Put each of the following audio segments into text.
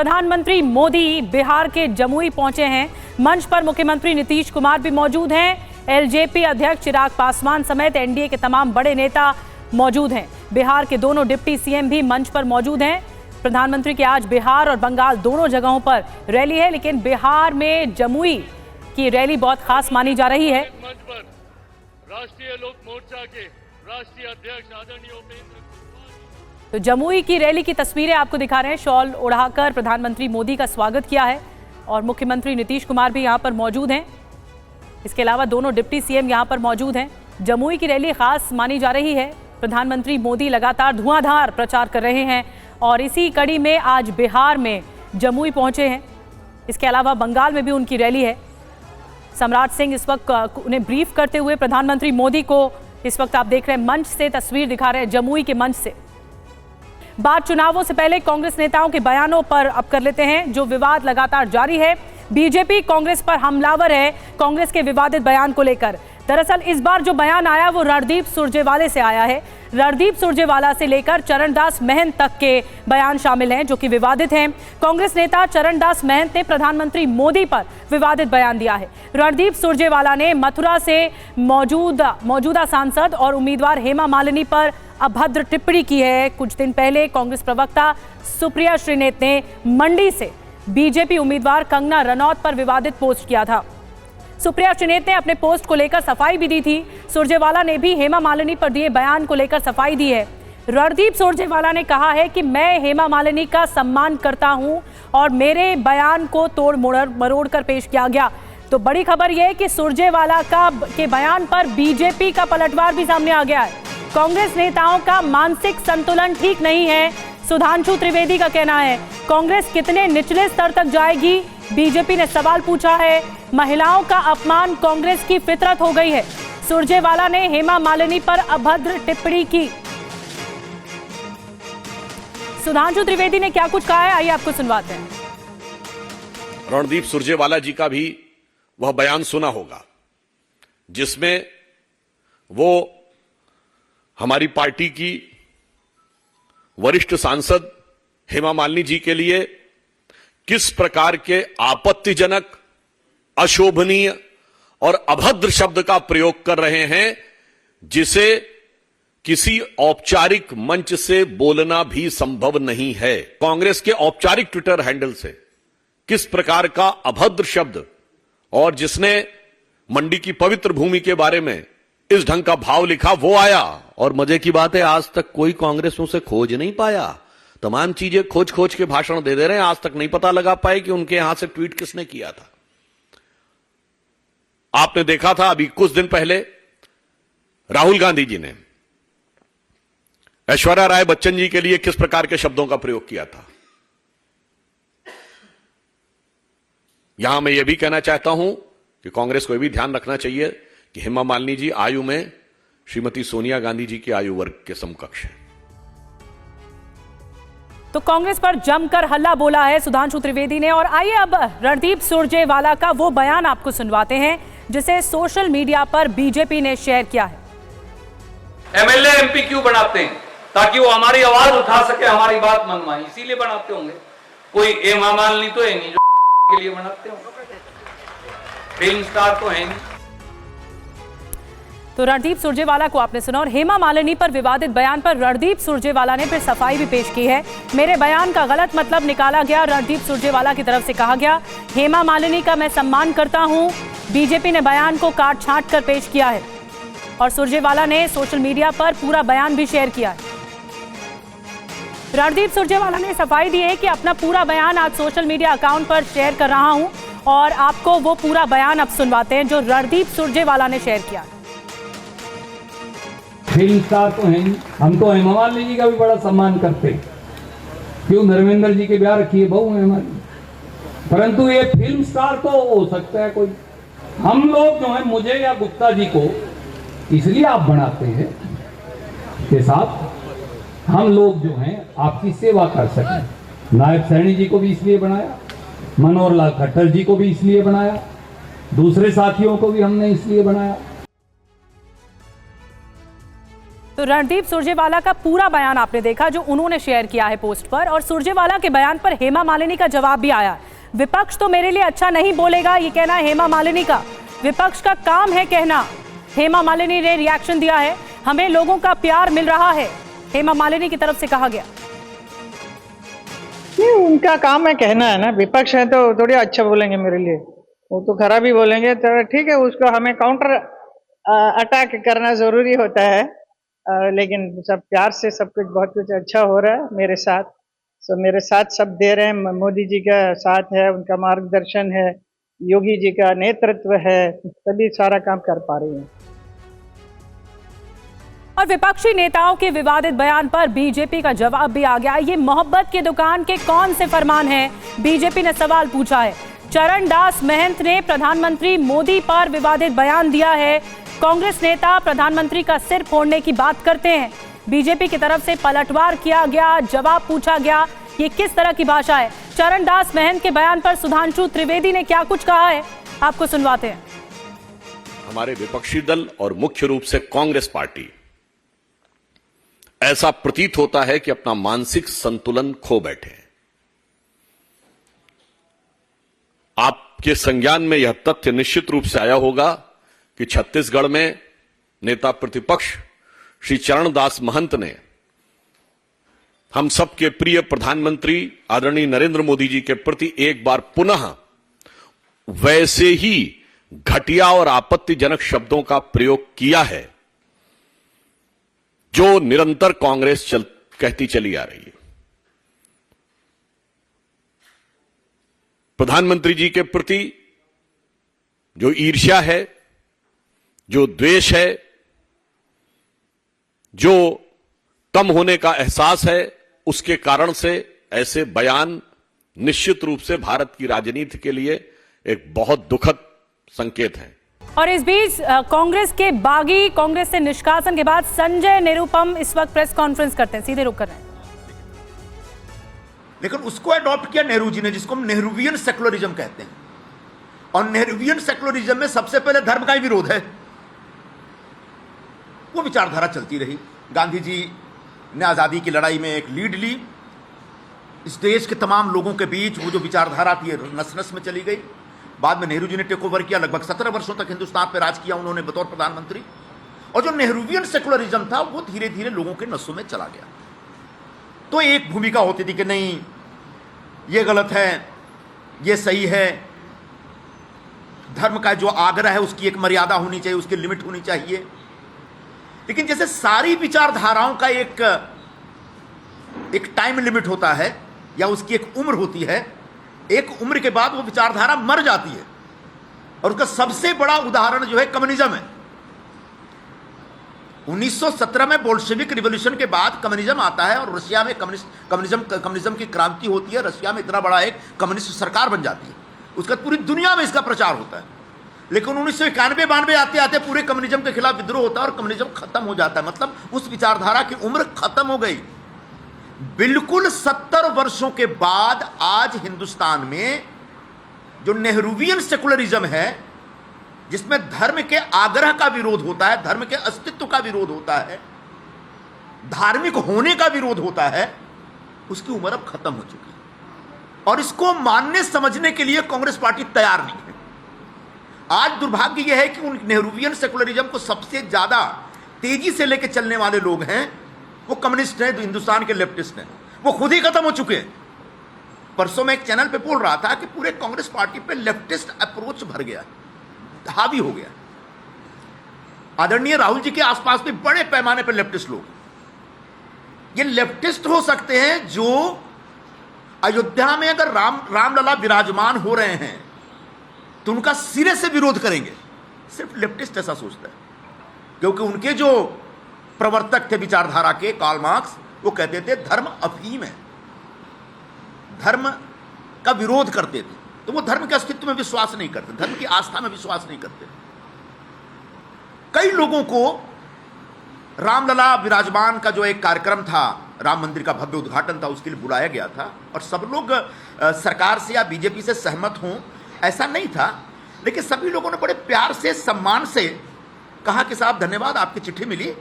प्रधानमंत्री मोदी बिहार के जमुई पहुंचे हैं। मंच पर मुख्यमंत्री नीतीश कुमार भी मौजूद हैं। एलजेपी अध्यक्ष चिराग पासवान समेत एनडीए के तमाम बड़े नेता मौजूद हैं। बिहार के दोनों डिप्टी सीएम भी मंच पर मौजूद हैं। प्रधानमंत्री की आज बिहार और बंगाल दोनों जगहों पर रैली है, लेकिन बिहार में जमुई की रैली बहुत खास मानी जा रही है। मंच पर राष्ट्रीय लोक मोर्चा के राष्ट्रीय अध्यक्ष आदरणीय उपेंद्र, तो जमुई की रैली की तस्वीरें आपको दिखा रहे हैं। शॉल उड़ाकर प्रधानमंत्री मोदी का स्वागत किया है और मुख्यमंत्री नीतीश कुमार भी यहां पर मौजूद हैं। इसके अलावा दोनों डिप्टी सीएम यहां पर मौजूद हैं। जमुई की रैली खास मानी जा रही है। प्रधानमंत्री मोदी लगातार धुआंधार प्रचार कर रहे हैं और इसी कड़ी में आज बिहार में जमुई पहुंचे हैं। इसके अलावा बंगाल में भी उनकी रैली है। सम्राट सिंह इस वक्त उन्हें ब्रीफ करते हुए प्रधानमंत्री मोदी को इस वक्त आप देख रहे हैं मंच से तस्वीर दिखा रहे हैं, जमुई के मंच से। बात चुनावों से पहले कांग्रेस नेताओं के बयानों पर अब कर लेते हैं। जो विवाद लगातार जारी है, बीजेपी कांग्रेस पर हमलावर है कांग्रेस के विवादित बयान को लेकर। दरअसल इस बार जो बयान आया वो रणदीप सुरजेवाला से आया है। रणदीप सुरजेवाला से लेकर चरणदास महंत तक के बयान शामिल हैं जो कि विवादित हैं। कांग्रेस नेता चरणदास महंत ने प्रधानमंत्री मोदी पर विवादित बयान दिया है। रणदीप सुरजेवाला ने मथुरा से मौजूदा सांसद और उम्मीदवार हेमा मालिनी पर अभद्र टिप्पणी की है। कुछ दिन पहले कांग्रेस प्रवक्ता सुप्रिया श्रीनेत ने मंडी से बीजेपी उम्मीदवार कंगना रनौत पर विवादित पोस्ट किया था। सुप्रिया श्रीनेत ने अपने पोस्ट को लेकर सफाई भी दी थी। सुरजेवाला ने भी हेमा मालिनी पर दिए बयान को लेकर सफाई दी है। रणदीप सुरजेवाला ने कहा है कि मैं हेमा मालिनी का सम्मान करता हूं और मेरे बयान को तोड़ मरोड़ कर पेश किया गया। तो बड़ी खबर यह है कि सुरजेवाला के बयान पर बीजेपी का पलटवार भी सामने आ गया है। कांग्रेस नेताओं का मानसिक संतुलन ठीक नहीं है, सुधांशु त्रिवेदी का कहना है। कांग्रेस कितने निचले स्तर तक जाएगी, बीजेपी ने सवाल पूछा है। महिलाओं का अपमान कांग्रेस की फितरत हो गई है। सुरजेवाला ने हेमा मालिनी पर अभद्र टिप्पणी की। सुधांशु त्रिवेदी ने क्या कुछ कहा है, आइए आपको सुनवाते हैं। रणदीप सुरजेवाला जी का भी वह बयान सुना होगा जिसमें वो हमारी पार्टी की वरिष्ठ सांसद हेमा मालिनी जी के लिए किस प्रकार के आपत्तिजनक, अशोभनीय और अभद्र शब्द का प्रयोग कर रहे हैं, जिसे किसी औपचारिक मंच से बोलना भी संभव नहीं है। कांग्रेस के औपचारिक ट्विटर हैंडल से किस प्रकार का अभद्र शब्द, और जिसने मंडी की पवित्र भूमि के बारे में इस ढंग का भाव लिखा, वो आया। और मजे की बात है, आज तक कोई कांग्रेस उसे खोज नहीं पाया। तमाम चीजें खोज खोज के भाषण दे रहे हैं, आज तक नहीं पता लगा पाए कि उनके यहां से ट्वीट किसने किया था। आपने देखा था अभी कुछ दिन पहले राहुल गांधी जी ने ऐश्वर्या राय बच्चन जी के लिए किस प्रकार के शब्दों का प्रयोग किया था। यहां मैं यह भी कहना चाहता हूं कि कांग्रेस को यह भी ध्यान रखना चाहिए कि हेमा मालिनी जी आयु में श्रीमती सोनिया गांधी जी की आयु वर्ग के समकक्ष है। तो कांग्रेस पर जमकर हल्ला बोला है सुधांशु त्रिवेदी ने। और आइए अब रणदीप सुरजेवाला का वो बयान आपको सुनवाते हैं जिसे सोशल मीडिया पर बीजेपी ने शेयर किया है। एमएलए एमपी क्यों बनाते हैं? ताकि वो हमारी आवाज उठा सके, हमारी बात मनवाए, इसीलिए बनाते होंगे। कोई हेमा मालिनी तो है नहीं जो के लिए बनाते होंगे, फिल्म स्टार तो है नहीं। तो रणदीप सुरजेवाला को आपने सुना और हेमा मालिनी पर विवादित बयान पर रणदीप सुरजेवाला ने फिर सफाई भी पेश की है। मेरे बयान का गलत मतलब निकाला गया, रणदीप सुरजेवाला की तरफ से कहा गया। हेमा मालिनी का मैं सम्मान करता हूं, बीजेपी ने बयान को काट छांट कर पेश किया है। और सुरजेवाला ने सोशल मीडिया पर पूरा बयान भी शेयर किया है। रणदीप सुरजेवाला ने सफाई दी है कि अपना पूरा बयान आज सोशल मीडिया अकाउंट पर शेयर कर रहा हूं और आपको वो पूरा बयान अब सुनवाते हैं जो रणदीप सुरजेवाला ने शेयर किया। फिल्म स्टार तो है नहीं, हम तो हेमा मालिनी जी का भी बड़ा सम्मान करते हैं। क्यों, धर्मेंद्र जी के ब्याह रखिए बहू है हमारी, परंतु ये फिल्म स्टार तो हो सकता है कोई। हम लोग जो है, मुझे या गुप्ता जी को इसलिए आप बनाते हैं कि साहब हम लोग जो हैं आपकी सेवा कर सकें। नायब सैनी जी को भी इसलिए बनाया, मनोहर लाल खट्टर जी को भी इसलिए बनाया, दूसरे साथियों को भी हमने इसलिए बनाया। तो तो रणदीप सुरजेवाला का पूरा बयान आपने देखा जो उन्होंने शेयर किया है पोस्ट पर, और सुरजेवाला के बयान पर हेमा मालिनी का जवाब भी आया। विपक्ष तो मेरे लिए अच्छा नहीं बोलेगा, ये कहना है हेमा मालिनी का। विपक्ष का काम है कहना। हेमा मालिनी ने रिएक्शन दिया है, हमें लोगों का प्यार मिल रहा है, हेमा मालिनी की तरफ से कहा गया। ये उनका काम है कहना है ना, विपक्ष है तो थोड़ी अच्छा बोलेंगे मेरे लिए, वो तो खराब ही बोलेंगे। तो ठीक है, उसको हमें काउंटर अटैक करना जरूरी होता है, लेकिन सब प्यार से सब कुछ बहुत कुछ अच्छा हो रहा है मेरे साथ। मेरे साथ सब दे रहे हैं, मोदी जी का साथ है, उनका मार्गदर्शन है, योगी जी का नेतृत्व है, तभी सारा काम कर पा रही हैं। और विपक्षी नेताओं के विवादित बयान पर बीजेपी का जवाब भी आ गया। ये मोहब्बत की दुकान के कौन से फरमान हैं, बीजेपी ने सवाल पूछा है। चरण दास महंत ने प्रधानमंत्री मोदी पर विवादित बयान दिया है। कांग्रेस नेता प्रधानमंत्री का सिर फोड़ने की बात करते हैं। बीजेपी की तरफ से पलटवार किया गया, जवाब पूछा गया, ये किस तरह की भाषा है। चरण दास महंत के बयान पर सुधांशु त्रिवेदी ने क्या कुछ कहा है, आपको सुनवाते हैं। हमारे विपक्षी दल और मुख्य रूप से कांग्रेस पार्टी ऐसा प्रतीत होता है कि अपना मानसिक संतुलन खो बैठे हैं। आपके संज्ञान में यह तथ्य निश्चित रूप से आया होगा कि छत्तीसगढ़ में नेता प्रतिपक्ष श्री चरण दास महंत ने हम सबके प्रिय प्रधानमंत्री आदरणीय नरेंद्र मोदी जी के प्रति एक बार पुनः वैसे ही घटिया और आपत्तिजनक शब्दों का प्रयोग किया है जो निरंतर कांग्रेस कहती चली आ रही है। प्रधानमंत्री जी के प्रति जो ईर्ष्या है, जो द्वेष है, जो कम होने का एहसास है, उसके कारण से ऐसे बयान निश्चित रूप से भारत की राजनीति के लिए एक बहुत दुखद संकेत है। और इस बीच कांग्रेस के बागी, कांग्रेस से निष्कासन के बाद संजय निरुपम इस वक्त प्रेस कॉन्फ्रेंस करते हैं, सीधे रुक कर रहे हैं। लेकिन उसको अडॉप्ट किया नेहरू जी ने, जिसको हम नेहरूवियन सेकुलरिज्म कहते हैं। और नेहरूवियन सेकुलरिज्म में सबसे पहले धर्म का ही विरोध है। वो विचारधारा चलती रही। गांधी जी ने आजादी की लड़ाई में एक लीड ली। इस देश के तमाम लोगों के बीच वो जो विचारधारा थी नस नस में चली गई। बाद में नेहरू जी ने टेक ओवर किया, लगभग 17 वर्षों तक हिंदुस्तान पर राज किया उन्होंने बतौर प्रधानमंत्री। और जो नेहरूवियन सेकुलरिज्म था वो धीरे धीरे लोगों के नसों में चला गया। तो एक भूमिका होती थी कि नहीं ये गलत है, ये सही है, धर्म का जो आग्रह है उसकी एक मर्यादा होनी चाहिए, उसकी लिमिट होनी चाहिए। लेकिन जैसे सारी विचारधाराओं का एक टाइम लिमिट होता है या उसकी एक उम्र होती है, एक उम्र के बाद वो विचारधारा मर जाती है। और उसका सबसे बड़ा उदाहरण जो है कम्युनिज्म है। 1917 में बोल्शेविक रिवॉल्यूशन के बाद कम्युनिज्म आता है और रशिया में कम्युनिज्म की क्रांति होती है। रशिया में इतना बड़ा एक कम्युनिस्ट सरकार बन जाती है, उसका पूरी दुनिया में इसका प्रचार होता है। लेकिन 1991-92 आते आते पूरे कम्युनिज्म के खिलाफ विद्रोह होता है और कम्युनिज्म खत्म हो जाता है। मतलब उस विचारधारा की उम्र खत्म हो गई। बिल्कुल 70 वर्षों के बाद आज हिंदुस्तान में जो नेहरूवियन सेकुलरिज्म है, जिसमें धर्म के आग्रह का विरोध होता है, धर्म के अस्तित्व का विरोध होता है, धार्मिक होने का विरोध होता है, उसकी उम्र अब खत्म हो चुकी है। और इसको मानने समझने के लिए कांग्रेस पार्टी तैयार नहीं है। आज दुर्भाग्य यह है कि उन नेहरूवियन सेकुलरिज्म को सबसे ज्यादा तेजी से लेकर चलने वाले लोग हैं वो कम्युनिस्ट हैं, हिंदुस्तान के लेफ्टिस्ट हैं। वो खुद ही खत्म हो चुके हैं। परसों मैं एक चैनल पे बोल रहा था कि पूरे कांग्रेस पार्टी पे लेफ्टिस्ट अप्रोच भर गया, हावी हो गया। आदरणीय राहुल जी के आसपास भी बड़े पैमाने पर लेफ्टिस्ट लोग, ये लेफ्टिस्ट हो सकते हैं जो अयोध्या में अगर रामलला विराजमान हो रहे हैं तो उनका सिरे से विरोध करेंगे। सिर्फ लेफ्टिस्ट ऐसा सोचता है, क्योंकि उनके जो प्रवर्तक थे विचारधारा के, कार्ल मार्क्स, वो कहते थे धर्म अफीम है, धर्म का विरोध करते थे। तो वो धर्म के अस्तित्व में विश्वास नहीं करते, धर्म की आस्था में विश्वास नहीं करते। कई लोगों को रामलला विराजमान का जो एक कार्यक्रम था, राम मंदिर का भव्य उद्घाटन था, उसके लिए बुलाया गया था और सब लोग सरकार से या बीजेपी से सहमत हों ऐसा नहीं था। लेकिन सभी लोगों ने बड़े प्यार से, सम्मान से कहा कि साहब धन्यवाद, आपकी चिट्ठी मिली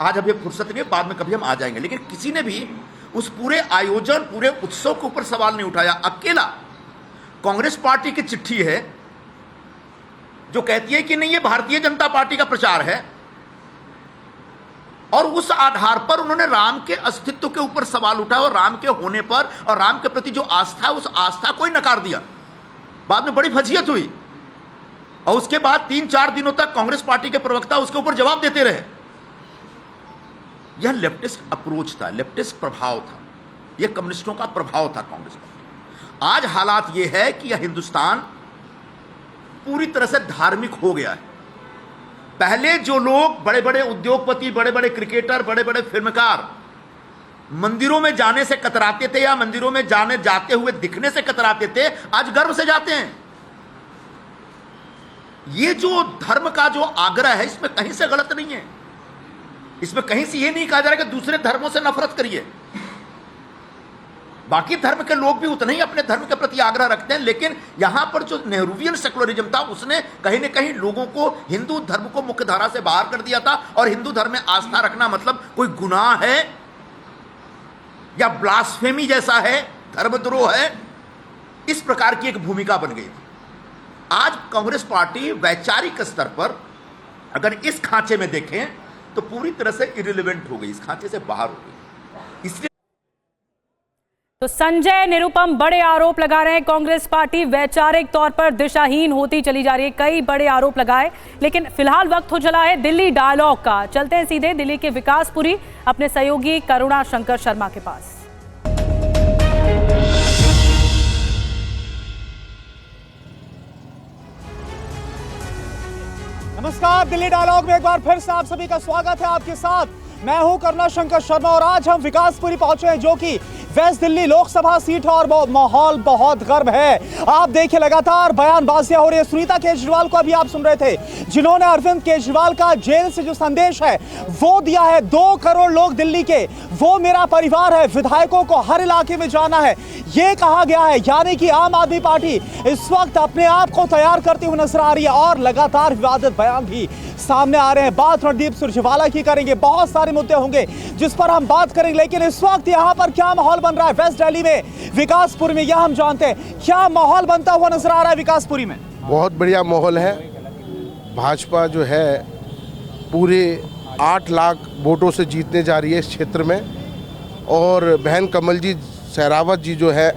आज अभी फुर्सत नहीं, बाद में कभी हम आ जाएंगे। लेकिन किसी ने भी उस पूरे आयोजन, पूरे उत्सव के ऊपर सवाल नहीं उठाया। अकेला कांग्रेस पार्टी की चिट्ठी है जो कहती है कि नहीं, ये भारतीय जनता पार्टी का प्रचार है, और उस आधार पर उन्होंने राम के अस्तित्व के ऊपर सवाल उठाया और राम के होने पर और राम के प्रति जो आस्था है, उस आस्था को ही नकार दिया। बाद में बड़ी फजीहत हुई और उसके बाद 3-4 दिनों तक कांग्रेस पार्टी के प्रवक्ता उसके ऊपर जवाब देते रहे। यह लेफ्टिस्ट अप्रोच था, लेफ्टिस्ट प्रभाव था, यह कम्युनिस्टों का प्रभाव था कांग्रेस पार्टी। आज हालात यह है कि यह हिंदुस्तान पूरी तरह से धार्मिक हो गया है। पहले जो लोग बड़े बड़े उद्योगपति, बड़े बड़े क्रिकेटर, बड़े बड़े फिल्मकार मंदिरों में जाने से कतराते थे या मंदिरों में जाते हुए दिखने से कतराते थे, आज गर्व से जाते हैं। ये जो धर्म का जो आग्रह है, इसमें कहीं से गलत नहीं है। इसमें कहीं से ये नहीं कहा जा रहा कि दूसरे धर्मों से नफरत करिए। बाकी धर्म के लोग भी उतना ही अपने धर्म के प्रति आग्रह रखते हैं, लेकिन यहां पर जो नेहरूवियन सेकुलरिज्म था, उसने कहीं ना कहीं लोगों को, हिंदू धर्म को मुख्य धारा से बाहर कर दिया था। और हिंदू धर्म में आस्था रखना मतलब कोई गुनाह है या ब्लास्फेमी जैसा है, धर्मद्रोह है, इस प्रकार की एक भूमिका बन गई थी। आज कांग्रेस पार्टी वैचारिक स्तर पर अगर इस खांचे में देखें तो पूरी तरह से इरिलेवेंट हो गई, इस खांचे से बाहर हो गई। इसलिए तो संजय निरुपम बड़े आरोप लगा रहे हैं, कांग्रेस पार्टी वैचारिक तौर पर दिशाहीन होती चली जा रही है। कई बड़े आरोप लगाए, लेकिन फिलहाल वक्त हो चला है दिल्ली डायलॉग का। चलते हैं सीधे दिल्ली के विकासपुरी अपने सहयोगी करुणा शंकर शर्मा के पास। नमस्कार, दिल्ली डायलॉग में एक बार फिर से आप सभी का स्वागत है। आपके साथ मैं हूं करुणा शंकर शर्मा और आज हम विकासपुरी पहुंचे हैं, जो कि वेस्ट दिल्ली लोकसभा सीट है और माहौल बहुत गर्म है। आप देखिए लगातार बयानबाजियां हो रही है। सुनीता केजरीवाल को अभी आप सुन रहे थे, जिन्होंने अरविंद केजरीवाल का जेल से जो संदेश है वो दिया है। 2 करोड़ लोग दिल्ली के, वो मेरा परिवार है, विधायकों को हर इलाके में जाना है, ये कहा गया है। यानी कि आम आदमी पार्टी इस वक्त अपने आप को तैयार करते हुए नजर आ रही है और लगातार विवादित बयान भी सामने आ रहे हैं। बात रणदीप सुरजेवाला की करेंगे, बहुत सारे मुद्दे होंगे जिस पर हम बात करेंगे, लेकिन इस वक्त यहां पर क्या माहौल बन रहा है वेस्ट दिल्ली में, विकासपुर में, यह हम जानते हैं। क्या माहौल बनता हुआ नजर आ रहा है विकासपुरी में? बहुत बढ़िया माहौल है। भाजपा जो है पूरे 8 लाख वोटों से जीतने जा रही है इस क्षेत्र में, और बहन कमल जी सहरावत जी जो है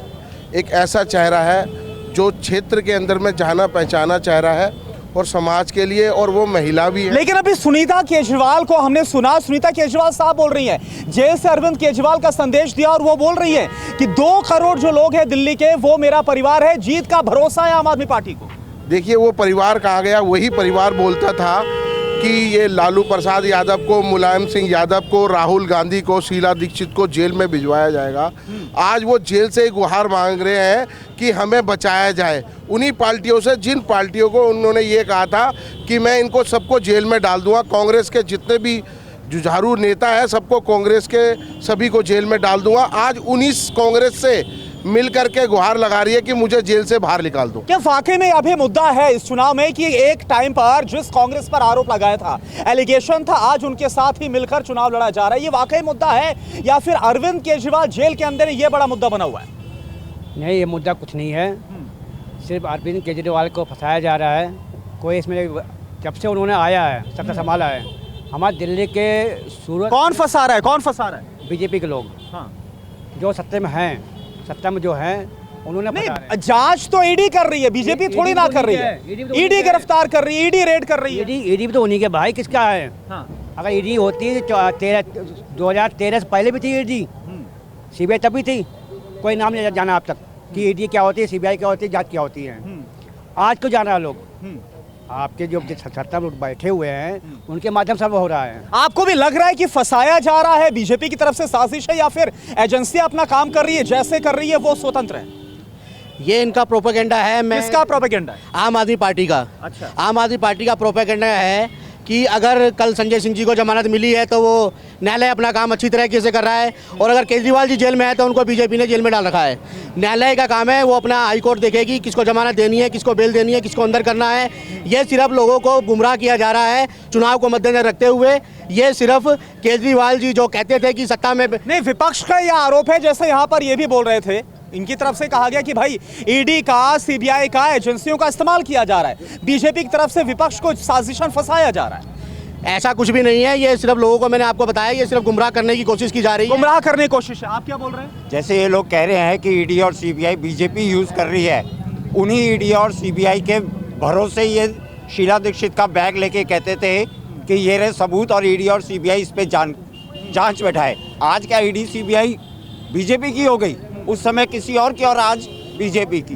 एक ऐसा चेहरा है जो क्षेत्र के अंदर में जाना पहचाना चेहरा है और समाज के लिए, और वो महिला भी है। लेकिन अभी सुनीता केजरीवाल को हमने सुना, सुनीता केजरीवाल साहब बोल रही हैं, जेल से अरविंद केजरीवाल का संदेश दिया और वो बोल रही है कि 2 करोड़ जो लोग हैं दिल्ली के, वो मेरा परिवार है, जीत का भरोसा है आम आदमी पार्टी को। देखिए, वो परिवार कहा गया, वही परिवार बोलता था कि ये लालू प्रसाद यादव को, मुलायम सिंह यादव को, राहुल गांधी को, शीला दीक्षित को जेल में भिजवाया जाएगा। आज वो जेल से गुहार मांग रहे हैं कि हमें बचाया जाए उन्हीं पार्टियों से, जिन पार्टियों को उन्होंने ये कहा था कि मैं इनको सबको जेल में डाल दूंगा। कांग्रेस के जितने भी जुझारू नेता है सबको, कांग्रेस के सभी को जेल में डाल दूंगा। आज 19 कांग्रेस से मिल करके गुहार लगा रही है कि मुझे जेल से बाहर निकाल दो। क्या वाकई में अभी मुद्दा है इस चुनाव में कि एक टाइम पर जिस कांग्रेस पर आरोप लगाया था, एलिगेशन था, आज उनके साथ ही मिलकर चुनाव लड़ा जा रहा है, ये वाकई मुद्दा है या फिर अरविंद केजरीवाल जेल के अंदर ये बड़ा मुद्दा बना हुआ है? नहीं, ये मुद्दा कुछ नहीं है, सिर्फ अरविंद केजरीवाल को फंसाया जा रहा है। कोई इसमें, जब से उन्होंने आया है, सत्ता संभाला है, हमारे दिल्ली के सूरत। कौन फंसा रहा है, कौन फंसा रहा है? बीजेपी के लोग। हाँ। जो सत्ता में हैं, सत्ता में जो हैं उन्होंने नहीं, जांच तो ईडी कर रही है, बीजेपी थोड़ी ना कर रही है। ईडी गिरफ्तार कर रही है, ईडी रेड कर रही है। ईडी भी तो उन्हीं के भाई, किसका है? हाँ। अगर ईडी होती 2013 से पहले भी थी ईडी, सीबीआई तभी थी, कोई नाम नहीं जाना अब तक कि ईडी क्या होती है, सीबीआई क्या होती है, जांच क्या होती है। आज को जाना लोग, आपके जो सत्ता में बैठे हुए हैं उनके माध्यम से हो रहा है। आपको भी लग रहा है कि फंसाया जा रहा है, बीजेपी की तरफ से साजिश है, या फिर एजेंसियां अपना काम कर रही है, जैसे कर रही है वो स्वतंत्र है? ये इनका प्रोपेगेंडा है। किसका प्रोपेगेंडा है? आम आदमी पार्टी का। अच्छा। आम आदमी पार्टी का प्रोपेगेंडा है कि अगर कल संजय सिंह जी को जमानत मिली है तो वो न्यायालय अपना काम अच्छी तरीके से कर रहा है, और अगर केजरीवाल जी जेल में है तो उनको बीजेपी ने जेल में डाल रखा है। न्यायालय का काम है, वो अपना हाईकोर्ट देखेगी किसको जमानत देनी है, किसको बेल देनी है, किसको अंदर करना है। ये सिर्फ लोगों को गुमराह किया जा रहा है चुनाव को मद्देनजर रखते हुए। ये सिर्फ केजरीवाल जी जो कहते थे कि सत्ता में नहीं, विपक्ष का यह आरोप है, जैसे यहाँ पर ये भी बोल रहे थे, इनकी तरफ से कहा गया कि भाई ईडी का, सीबीआई का, एजेंसियों का इस्तेमाल किया जा रहा है, बीजेपी की तरफ से विपक्ष को साजिशन फंसाया जा रहा है। ऐसा कुछ भी नहीं है। ये सिर्फ लोगों को, मैंने आपको बताया, ये सिर्फ गुमराह करने की कोशिश की जा रही है। गुमराह करने की कोशिश है। आप क्या बोल रहे हैं? जैसे ये लोग कह रहे हैं कि ईडी और सीबीआई बीजेपी यूज कर रही है, उन्हीं ईडी और सीबीआई के भरोसे ये शीला दीक्षित का बैग लेके कहते थे कि ये रहे सबूत और ईडी और सीबीआई इस पे जांच बैठाए। आज क्या ईडी सीबीआई बीजेपी की हो गई, उस समय किसी और की, और आज बीजेपी की।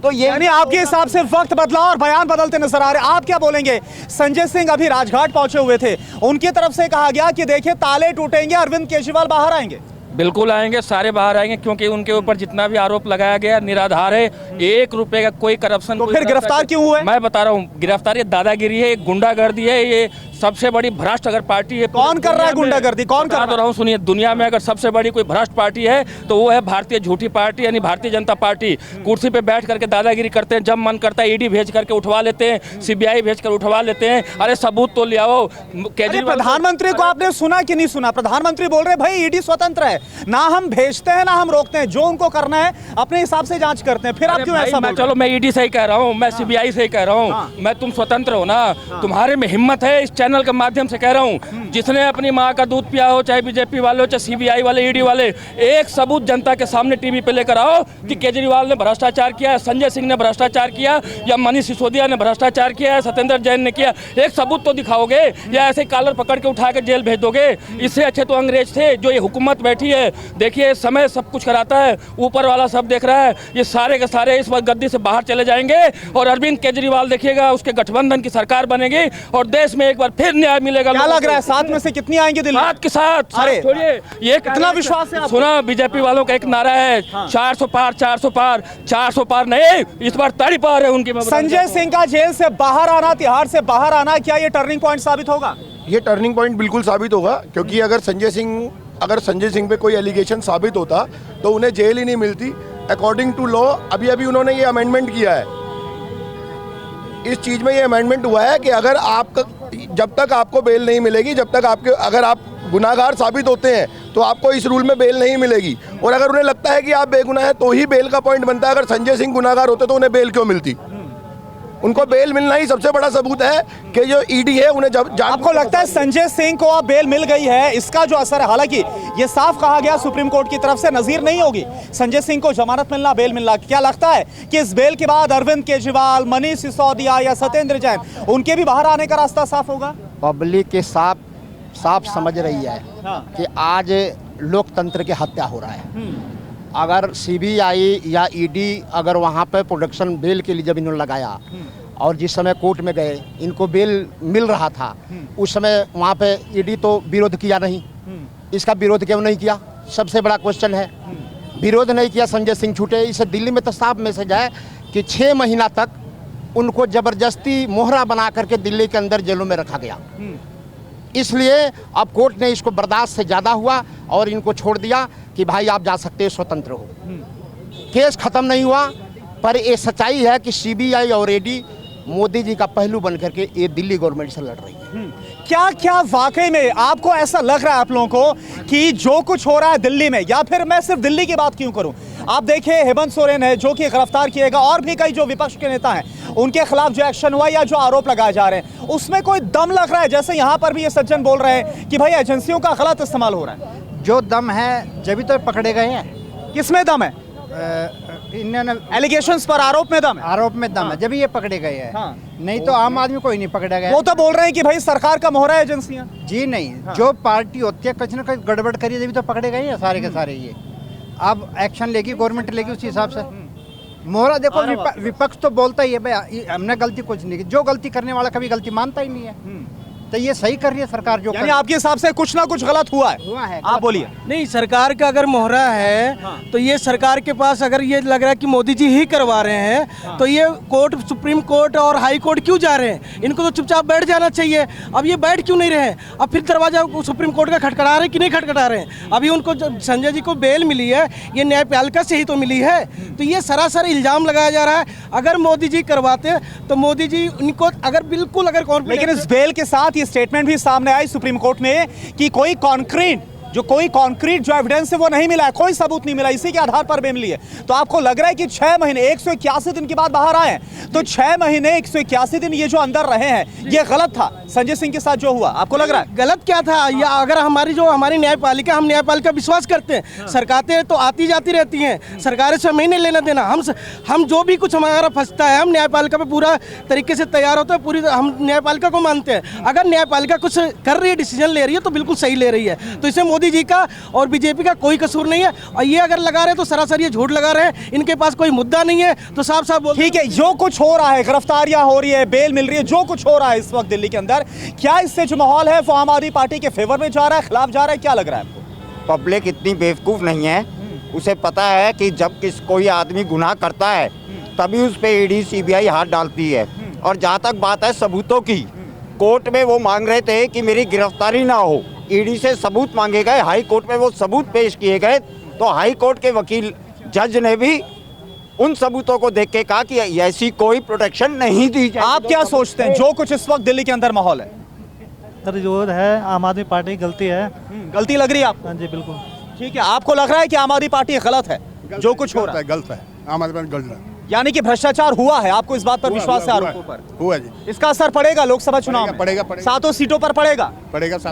तो ये यानी आपके हिसाब से वक्त बदला और बयान बदलते नजर आ रहे हैं। आप क्या बोलेंगे? संजय सिंह अभी राजघाट पहुंचे हुए थे, उनकी तरफ से कहा गया कि देखिए ताले टूटेंगे, अरविंद केजरीवाल बाहर आएंगे। बिल्कुल आएंगे, सारे बाहर आएंगे, क्योंकि उनके ऊपर जितना भी आरोप लगाया गया निराधार है। 1 रुपए का कोई करप्शन, तो फिर गिरफ्तार क्यों हुए? मैं बता रहा हूँ, गिरफ्तार ये दादागिरी है, गुंडागर्दी है, ये सबसे बड़ी भ्रष्ट अगर पार्टी है। कौन कर रहा है गुंडागर्दी? कौन कर रहा है? सुनिए, दुनिया में अगर सबसे बड़ी कोई भ्रष्ट पार्टी है तो वो है भारतीय झूठी पार्टी, यानी भारतीय जनता पार्टी। कुर्सी पे बैठ करके दादागिरी करते हैं, जब मन करता है ईडी भेज करके उठवा लेते हैं, सीबीआई भेज कर उठवा लेते हैं। अरे सबूत तो ले आओ। केजरीवाल प्रधानमंत्री को आपने सुना कि नहीं सुना? प्रधानमंत्री बोल रहे भाई ईडी स्वतंत्र है, ना हम भेजते हैं ना हम रोकते हैं, जो उनको करना है अपने हिसाब से जांच करते हैं। फिर आप क्यों ऐसा? चलो मैं ईडी से ही कह रहा हूँ, मैं सीबीआई से ही कह रहा हूँ, मैं तुम स्वतंत्र हो ना, तुम्हारे में हिम्मत है। इस चैनल के माध्यम से कह रहा हूँ, जिसने अपनी माँ का दूध पिया हो, चाहे बीजेपी वाले हो, चाहे सीबीआई वाले, ईडी वाले, एक सबूत जनता के सामने टीवी पे लेकर आओ कि केजरीवाल ने भ्रष्टाचार किया, संजय सिंह ने भ्रष्टाचार किया, या मनीष सिसोदिया ने भ्रष्टाचार किया, सत्येंद्र जैन ने किया। एक सबूत तो दिखाओगे, या ऐसे कॉलर पकड़ के उठा के जेल भेज दोगे? इससे अच्छे तो अंग्रेज थे जो ये हुकूमत बैठी है। देखिए, समय सब कुछ कराता है, ऊपर वाला सब देख रहा है। ये सारे के सारे इस वक्त गद्दी से बाहर चले जाएंगे और अरविंद केजरीवाल देखिएगा, उसके गठबंधन की सरकार बनेगी और देश में एक बार फिर न्याय मिलेगा। क्या लग रहा है 7 में से कितनी आएंगे दिल्ली? 7 के 7। अरे छोड़िए, ये कितना विश्वास है? सुना, बीजेपी वालों का एक नारा है, 400 पार, 400 पार, 400 पार नहीं, इस बार 30 पार है उनकी। संजय सिंह का जेल से बाहर आना, तिहाड़ से बाहर आना, क्या ये टर्निंग पॉइंट साबित होगा? ये टर्निंग पॉइंट बिल्कुल साबित होगा, क्योंकि अगर संजय सिंह पे कोई एलिगेशन साबित होता तो उन्हें जेल ही नहीं मिलती। अकॉर्डिंग टू लॉ अभी उन्होंने ये अमेंडमेंट किया है, इस चीज़ में ये अमेंडमेंट हुआ है कि अगर जब तक आपको बेल नहीं मिलेगी, अगर आप गुनाहगार साबित होते हैं तो आपको इस रूल में बेल नहीं मिलेगी। और अगर उन्हें लगता है कि आप बेगुनाह हैं तो ही बेल का पॉइंट बनता है। अगर संजय सिंह गुनाहगार होते तो उन्हें बेल क्यों मिलती? उनको बेल मिलना ही सबसे बड़ा सबूत है कि जो ईडी है उन्हें आपको लगता है संजय सिंह को अब बेल मिल गई है, इसका जो असर है, हालांकि ये साफ कहा गया सुप्रीम कोर्ट की तरफ से नजीर नहीं होगी संजय सिंह को जमानत मिलना, बेल मिलना। क्या लगता है कि इस बेल के बाद अरविंद केजरीवाल, मनीष सिसोदिया या सत्येंद्र जैन, उनके भी बाहर आने का रास्ता साफ होगा? पब्लिक के साफ समझ रही है कि आज लोकतंत्र की हत्या हो रहा है। अगर सीबीआई या ईडी अगर वहाँ पे प्रोडक्शन बेल के लिए जब इन्होंने लगाया और जिस समय कोर्ट में गए इनको बेल मिल रहा था, उस समय वहाँ पे ईडी तो विरोध किया नहीं। इसका विरोध क्यों नहीं किया? सबसे बड़ा क्वेश्चन है। विरोध नहीं किया, संजय सिंह छूटे। इसे दिल्ली में तो साफ मैसेज है कि 6 महीना तक उनको जबरदस्ती मोहरा बना करके दिल्ली के अंदर जेलों में रखा गया। इसलिए अब कोर्ट ने इसको बर्दाश्त से ज़्यादा हुआ और इनको छोड़ दिया कि भाई आप जा सकते हो, स्वतंत्र हो। केस खत्म नहीं हुआ, पर ये सच्चाई है कि सीबीआई और ईडी मोदी जी का पहलू बन करके ये दिल्ली गवर्नमेंट से लड़ रही है। क्या क्या वाकई में आपको ऐसा लग रहा है आप लोगों को कि जो कुछ हो रहा है दिल्ली में, या फिर मैं सिर्फ दिल्ली की बात क्यों करूं, आप देखिए हेमंत सोरेन है जो कि गिरफ्तार किएगा, और भी कई जो विपक्ष के नेता हैं उनके खिलाफ जो एक्शन हुआ या जो आरोप लगाए जा रहे हैं उसमें कोई दम लग रहा है? जैसे यहाँ पर भी ये सज्जन बोल रहे हैं कि भाई एजेंसियों का गलत इस्तेमाल हो रहा है। जो दम है जब तो पकड़े गए हैं। किसमें दम है? इन्होंने एलिगेशंस पर आरोप में दम है। आरोप में दम है, जब ये पकड़े गए हैं। नहीं तो आम आदमी कोई नहीं पकड़ा गया। वो तो बोल रहे हैं कि भाई सरकार का मोहरा है एजेंसियां। जी नहीं, जो पार्टी होती है कुछ ना कुछ गड़बड़ करिए जब तो पकड़े गए हैं सारे के सारे। ये अब एक्शन लेगी गवर्नमेंट, लेगी उसी हिसाब से मोहरा। देखो विपक्ष तो बोलता ही है भाई हमने गलती कुछ नहीं की, जो गलती करने वाला कभी गलती मानता ही नहीं है। तो ये सही कर रही है सरकार जो यानी आपके हिसाब से कुछ ना कुछ गलत हुआ है आप बोलिए। नहीं, सरकार का अगर मोहरा है तो ये सरकार के पास अगर ये लग रहा है कि मोदी जी ही करवा रहे हैं तो ये कोर्ट, सुप्रीम कोर्ट और हाई कोर्ट क्यों जा रहे हैं? इनको तो चुपचाप बैठ जाना चाहिए। अब ये बैठ क्यों नहीं रहे हैं? अब फिर दरवाजा सुप्रीम कोर्ट का खटखटा रहे हैं कि नहीं खटखटा रहे हैं? अभी उनको जब संजय जी को बेल मिली है ये न्यायपालिका से ही तो मिली है। तो ये सरासर इल्जाम लगाया जा रहा है। अगर मोदी जी करवाते तो मोदी जी उनको अगर बिल्कुल अगर कॉन्फिडेंस, लेकिन इस बेल के साथ ये स्टेटमेंट भी सामने आई सुप्रीम कोर्ट में कि कोई कॉन्क्रीट जो एविडेंस है वो नहीं मिला है, कोई सबूत नहीं मिला, इसी के आधार पर बेल मिली है। तो आपको लग रहा है कि 6 महीने 181 दिन के बाद बाहर आए हैं, तो 6 महीने 181 दिन ये जो अंदर रहे हैं ये गलत था संजय सिंह के साथ जो हुआ? आपको लग रहा है गलत क्या था? या अगर हमारी न्यायपालिका, हम न्यायपालिका विश्वास करते हैं। सरकारें तो आती जाती रहती हैं, सरकारें से हमें नहीं लेना देना। हम जो भी कुछ हमारा फंसता है हम न्यायपालिका पे पूरा तरीके से तैयार होते हैं, पूरी हम न्यायपालिका को मानते हैं। अगर न्यायपालिका कुछ कर रही है, डिसीजन ले रही है तो बिल्कुल सही ले रही है। तो इसमें मोदी जी का और बीजेपी का कोई कसूर नहीं है। और ये अगर लगा रहे तो सरासर ये झूठ लगा रहे हैं, इनके पास कोई मुद्दा नहीं है तो साफ साफ बोल। ठीक है, जो कुछ हो रहा है, गिरफ्तारियां हो रही है, बेल मिल रही है, जो कुछ हो रहा है इस वक्त दिल्ली के अंदर, क्या इससे जो माहौल है वो आम आदमी पार्टी के फेवर में जा रहा है, खिलाफ जा रहा है? क्या लग रहा है आपको? पब्लिक इतनी बेवकूफ़ नहीं है, उसे पता है कि जब कोई आदमी गुनाह करता है तभी उस पर ईडी सीबीआई हाथ डालती है। और जहाँ तक बात है सबूतों की, कोर्ट में वो मांग रहे थे कि मेरी गिरफ्तारी ना हो, ईडी से सबूत मांगे गए, हाई कोर्ट में वो सबूत पेश किए गए, तो हाई कोर्ट के वकील जज ने भी उन सबूतों को देख के कहा कि ऐसी कोई प्रोटेक्शन नहीं दी जाए। आप क्या सोचते हैं जो कुछ इस वक्त दिल्ली के अंदर माहौल है? सर जो है आम आदमी पार्टी की गलती है। गलती लग रही है आपको? हाँ जी बिल्कुल। ठीक है, आपको लग रहा है कि आम आदमी पार्टी गलत है जो कुछ हो रहा है? गलत है, आम आदमी पार्टी गलत है। यानी कि भ्रष्टाचार हुआ है, आपको इस बात पर विश्वास है? आरोपों पर हुआ जी। इसका असर पड़ेगा लोकसभा चुनाव में? पड़ेगा। 7 सीटों पर पड़ेगा।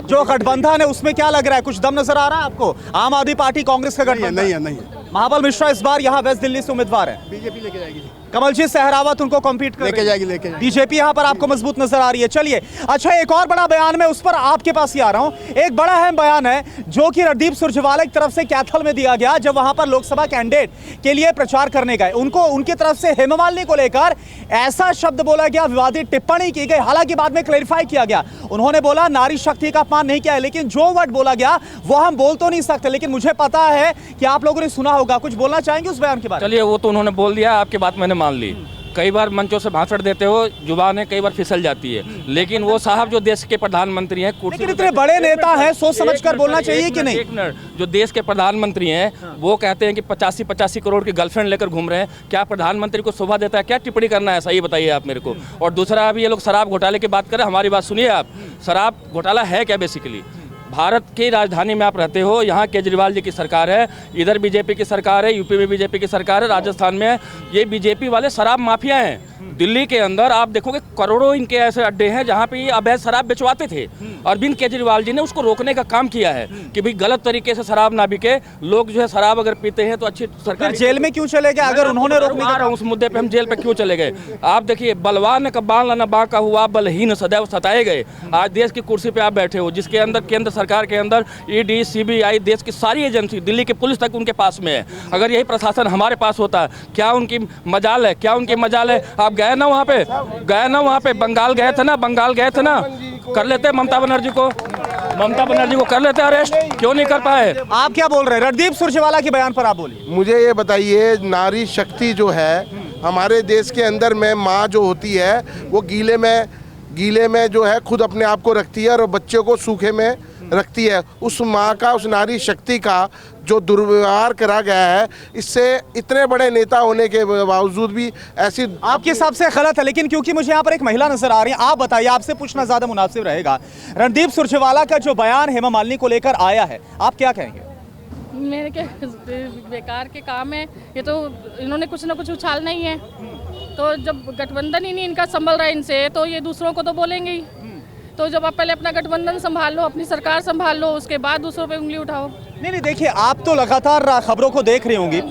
जो गठबंधन है उसमें क्या लग रहा है, कुछ दम नजर आ रहा है आपको? आम आदमी पार्टी कांग्रेस का गठबंधन नहीं है। महाबल मिश्रा इस बार यहाँ वेस्ट दिल्ली से उम्मीदवार है, बीजेपी लेके जाएगी। कमलजीत सहरावत उनको कॉम्पीट लेके जाएगी। बीजेपी यहाँ पर आपको मजबूत नजर आ रही है। चलिए, अच्छा एक और बड़ा बयान में उस पर आपके पास ही आ रहा हूँ। एक बड़ा अहम बयान है जो कि रणदीप सुरजेवाला की तरफ से कैथल में दिया गया जब वहां पर लोकसभा कैंडिडेट के लिए प्रचार करने गए। उनकी तरफ से हेमा मालिनी को लेकर ऐसा शब्द बोला गया, विवादित टिप्पणी की गई। हालांकि बाद में क्लैरिफाई किया गया, उन्होंने बोला नारी शक्ति का अपमान नहीं किया है, लेकिन जो वर्ड बोला गया वो हम बोल तो नहीं सकते, लेकिन मुझे पता है कि आप लोगों ने सुना होगा। कुछ बोलना चाहेंगे उस बयान के बारे में? चलिए, वो तो उन्होंने बोल दिया, आपकी बात मैंने मान ली। कई बार मंचों से भाषण देते हो, जुबानें कई बार फिसल जाती है, लेकिन वो साहब जो देश के प्रधानमंत्री हैं, कुर्सी लेकिन इतने बड़े नेता हैं, सोच समझ कर बोलना चाहिए कि नहीं? एक मिनट, जो देश के प्रधानमंत्री हैं वो कहते हैं कि 85 करोड़ की गर्लफ्रेंड लेकर घूम रहे हैं। क्या प्रधानमंत्री को शोभा देता है? क्या टिप्पणी करना है, सही बताइए आप मेरे को। और दूसरा, अभी ये लोग शराब घोटाले की बात करें, हमारी बात सुनिए आप। शराब घोटाला है क्या? बेसिकली भारत की राजधानी में आप रहते हो, यहाँ केजरीवाल जी की सरकार है, इधर बीजेपी की सरकार है, यूपी में बीजेपी की सरकार है, राजस्थान में ये बीजेपी वाले शराब माफिया हैं। दिल्ली के अंदर आप देखोगे करोड़ों इनके ऐसे अड्डे हैं जहाँ पे ये अवैध शराब बेचवाते थे। अरविंद केजरीवाल जी ने उसको रोकने का काम किया है कि भाई गलत तरीके से शराब ना बिके। लोग जो है शराब अगर पीते हैं तो अच्छी सरकार। जेल में क्यों चले गए अगर उन्होंने रोकने का? उस मुद्दे पे हम जेल पे क्यों चले गए? आप देखिए, बलवान का बाल न बांका हुआ, बलहीन सदैव सताए गए। आज देश की कुर्सी पे आप बैठे हो, जिसके अंदर केंद्र सरकार के अंदर ईडी, सीबीआई, देश की सारी एजेंसी, दिल्ली की पुलिस तक उनके पास में है। अगर यही प्रशासन हमारे पास होता, क्या उनकी मजाल है? क्या उनकी मजाल है? आप गए ना वहाँ पे, बंगाल गए थे ना, कर लेते ममता बनर्जी को कर लेते अरेस्ट, क्यों नहीं कर पाए? आप क्या बोल रहे हैं रणदीप सुरजेवाला के बयान पर? आप बोलिए। मुझे ये बताइए, नारी शक्ति जो है हमारे देश के अंदर में, माँ जो होती है वो गीले में जो है खुद अपने आप को रखती है और बच्चों को सूखे में रखती है। उस माँ का, उस नारी शक्ति का जो दुर्व्यवहार करा गया है, इससे इतने बड़े नेता होने के बावजूद भी ऐसी आपके हिसाब से गलत है। लेकिन क्योंकि मुझे यहाँ पर एक महिला नजर आ रही है, आप बताइए, आपसे पूछना ज्यादा मुनासिब रहेगा। रणदीप सुरजेवाला का जो बयान हेमा मालिनी को लेकर आया है, आप क्या कहेंगे? मेरे क्या बेकार के काम है ये, तो इन्होंने कुछ ना कुछ उछालना ही है। तो जब गठबंधन ही नहीं इनका संभल रहा है इनसे, तो ये दूसरों को तो बोलेंगे ही। तो जब आप पहले अपना गठबंधन संभाल लो, अपनी सरकार संभाल लो, उसके बाद दूसरों पे उंगली उठाओ। नहीं, देखिए, आप तो लगातार खबरों को देख रही होंगी।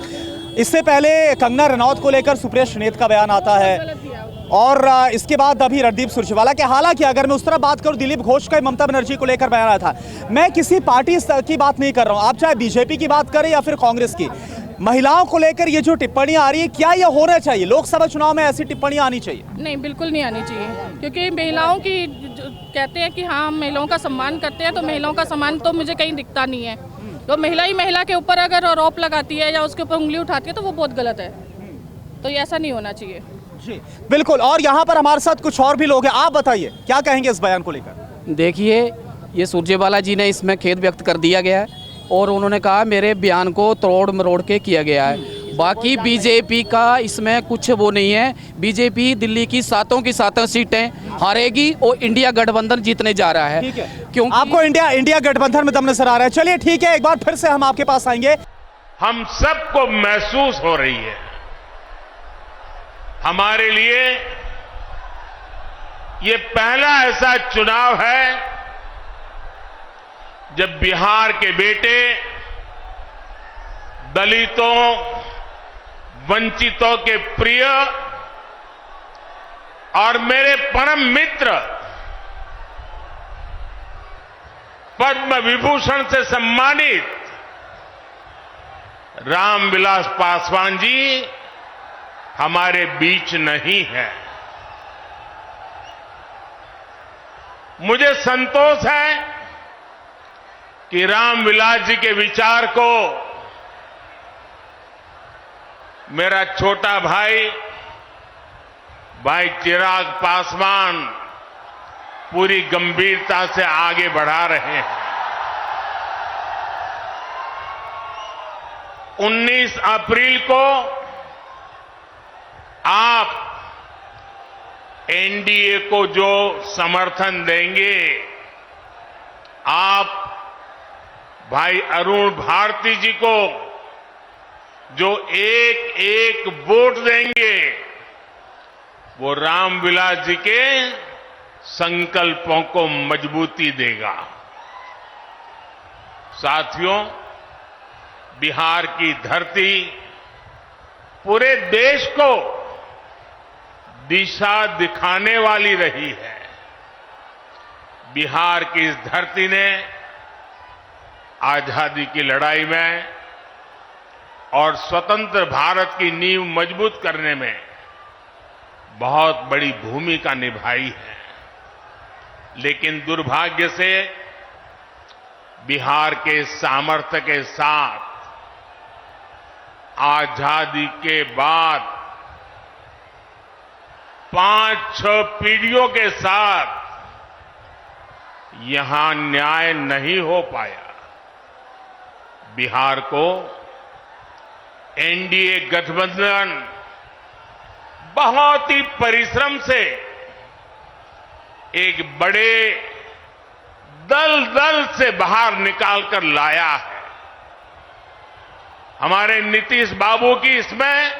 इससे पहले कंगना रनौत को लेकर सुप्रेश नेत का बयान आता है, और इसके बाद अभी रणदीप सुरजेवाला के। हालांकि अगर मैं उस तरह बात करूं, दिलीप घोष का ममता बनर्जी को लेकर बयान आया था। मैं किसी पार्टी की बात नहीं कर रहा हूं, आप चाहे बीजेपी की बात करें या फिर कांग्रेस की। महिलाओं को लेकर ये जो टिप्पणियां आ रही है, क्या ये होना चाहिए? लोकसभा चुनाव में ऐसी टिप्पणियां आनी चाहिए? नहीं, बिल्कुल नहीं आनी चाहिए, क्योंकि महिलाओं की कहते हैं कि हाँ हम महिलाओं का सम्मान करते हैं, तो महिलाओं का सम्मान तो मुझे कहीं दिखता नहीं है। तो महिला ही महिला के ऊपर अगर आरोप लगाती है या उसके ऊपर उंगली उठाती है तो वो बहुत गलत है। तो ये ऐसा नहीं होना चाहिए। जी बिल्कुल। और यहाँ पर हमारे साथ कुछ और भी लोग हैं, आप बताइए क्या कहेंगे इस बयान को लेकर? देखिए, ये सुरजेवाला जी ने इसमें खेद व्यक्त कर दिया गया है और उन्होंने कहा मेरे बयान को तोड़ मरोड़ के किया गया है। बाकी बीजेपी का इसमें कुछ वो नहीं है। बीजेपी दिल्ली की 7 की 7 सीटें हारेगी और इंडिया गठबंधन जीतने जा रहा है। क्यों आपको इंडिया गठबंधन में दम नजर आ रहा है? चलिए ठीक है, एक बार फिर से हम आपके पास आएंगे। हम सबको महसूस हो रही है, हमारे लिए ये पहला ऐसा चुनाव है जब बिहार के बेटे दलितों, वंचितों के प्रिय और मेरे परम मित्र पद्म विभूषण से सम्मानित रामविलास पासवान जी हमारे बीच नहीं है। मुझे संतोष है कि रामविलास जी के विचार को मेरा छोटा भाई चिराग पासवान पूरी गंभीरता से आगे बढ़ा रहे हैं। 19 अप्रैल को आप एनडीए को जो समर्थन देंगे, आप भाई अरुण भारती जी को जो एक एक वोट देंगे, वो रामविलास जी के संकल्पों को मजबूती देगा। साथियों, बिहार की धरती पूरे देश को दिशा दिखाने वाली रही है। बिहार की इस धरती ने आजादी की लड़ाई में और स्वतंत्र भारत की नींव मजबूत करने में बहुत बड़ी भूमिका निभाई है। लेकिन दुर्भाग्य से बिहार के सामर्थ्य के साथ आजादी के बाद 5-6 पीढ़ियों के साथ यहां न्याय नहीं हो पाया। बिहार को एनडीए गठबंधन बहुत ही परिश्रम से एक बड़े दल से बाहर निकालकर लाया है। हमारे नीतीश बाबू की इसमें